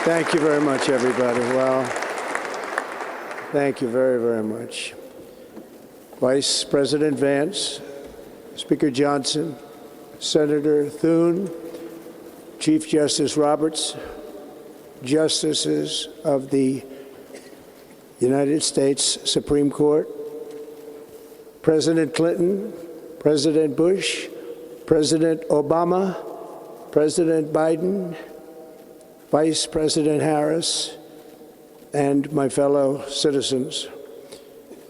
Thank you very much, everybody. Well, thank you very, very much. Vice President Vance, Speaker Johnson, Senator Thune, Chief Justice Roberts, Justices of the United States Supreme Court, President Clinton, President Bush, President Obama, President Biden, Vice President Harris, and my fellow citizens.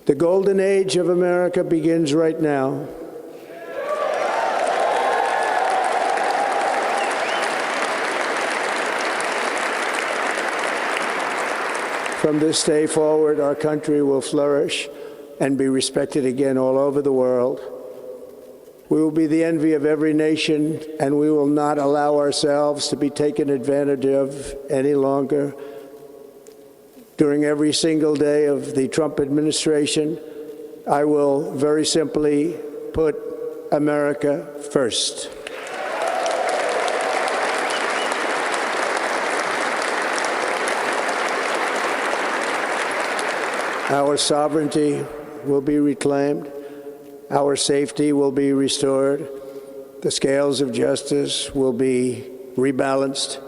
The golden age of America begins right now. From this day forward, our country will flourish and be respected again all over the world. We will be the envy of every nation, and we will not allow ourselves to be taken advantage of any longer. During every single day of the Trump administration, I will very simply put America first. Our sovereignty will be reclaimed. Our safety will be restored. The scales of justice will be rebalanced.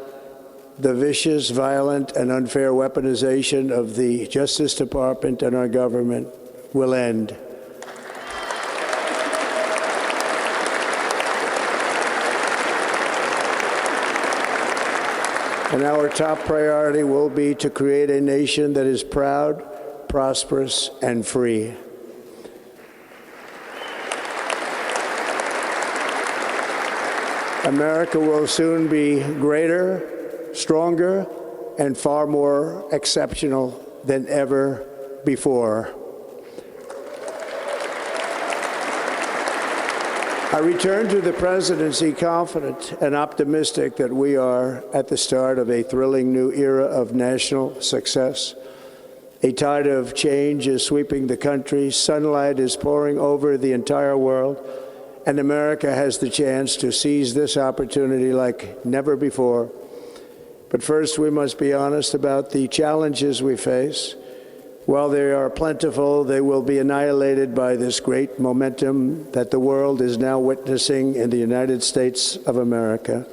The vicious, violent, and unfair weaponization of the Justice Department and our government will end. And our top priority will be to create a nation that is proud, prosperous, and free. America will soon be greater, stronger, and far more exceptional than ever before. I return to the presidency confident and optimistic that we are at the start of a thrilling new era of national success. A tide of change is sweeping the country. Sunlight is pouring over the entire world. And America has the chance to seize this opportunity like never before. But first, we must be honest about the challenges we face. While they are plentiful, they will be annihilated by this great momentum that the world is now witnessing in the United States of America.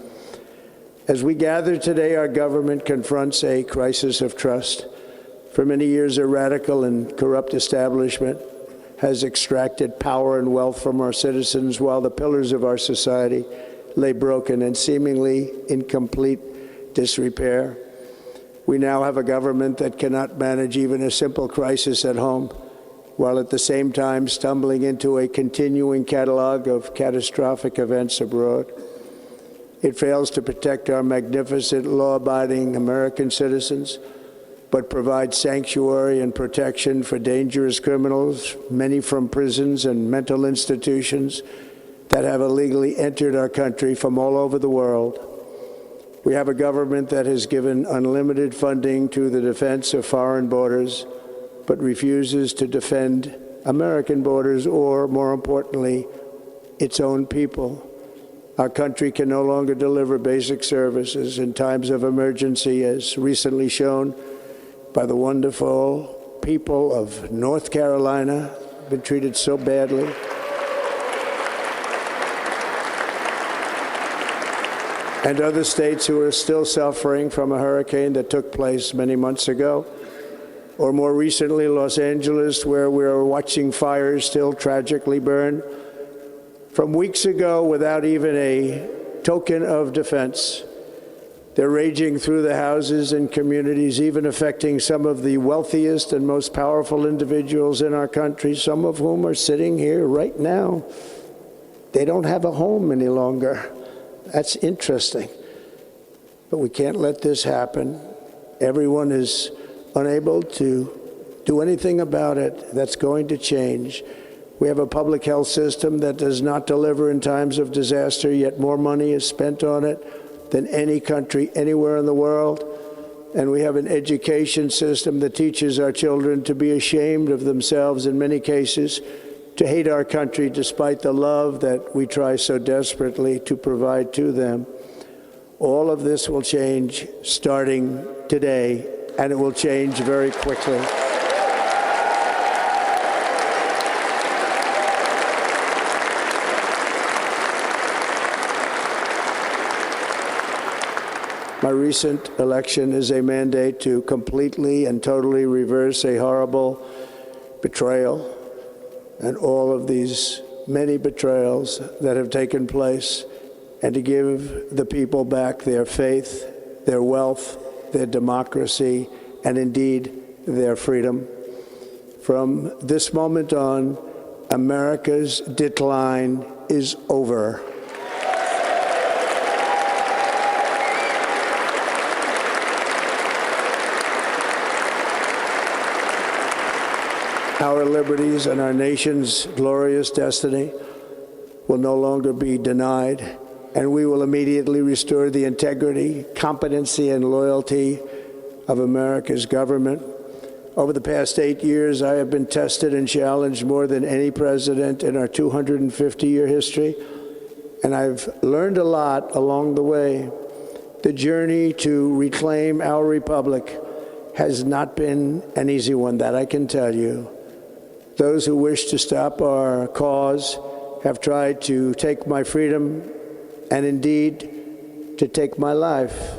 As we gather today, our government confronts a crisis of trust. For many years, a radical and corrupt establishment has extracted power and wealth from our citizens while the pillars of our society lay broken and seemingly in complete disrepair. We now have a government that cannot manage even a simple crisis at home, while at the same time stumbling into a continuing catalog of catastrophic events abroad. It fails to protect our magnificent, law-abiding American citizens, but provides sanctuary and protection for dangerous criminals, many from prisons and mental institutions that have illegally entered our country from all over the world. We have a government that has given unlimited funding to the defense of foreign borders, but refuses to defend American borders or, more importantly, its own people. Our country can no longer deliver basic services in times of emergency, as recently shown by the wonderful people of North Carolina, been treated so badly. And other states who are still suffering from a hurricane that took place many months ago. Or more recently, Los Angeles, where we are watching fires still tragically burn from weeks ago without even a token of defense. They're raging through the houses and communities, even affecting some of the wealthiest and most powerful individuals in our country, some of whom are sitting here right now. They don't have a home any longer. That's interesting. But we can't let this happen. Everyone is unable to do anything about it. That's going to change. We have a public health system that does not deliver in times of disaster, yet more money is spent on it than any country anywhere in the world. And we have an education system that teaches our children to be ashamed of themselves in many cases, to hate our country despite the love that we try so desperately to provide to them. All of this will change starting today, and it will change very quickly. My recent election is a mandate to completely and totally reverse a horrible betrayal and all of these many betrayals that have taken place, and to give the people back their faith, their wealth, their democracy, and indeed their freedom. From this moment on, America's decline is over. Our liberties and our nation's glorious destiny will no longer be denied, and we will immediately restore the integrity, competency, and loyalty of America's government. Over the past 8 years, I have been tested and challenged more than any president in our 250-year history, and I've learned a lot along the way. The journey to reclaim our republic has not been an easy one, that I can tell you. Those who wish to stop our cause have tried to take my freedom and indeed to take my life.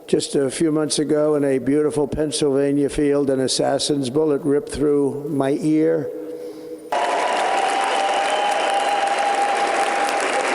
Just a few months ago in a beautiful Pennsylvania field, an assassin's bullet ripped through my ear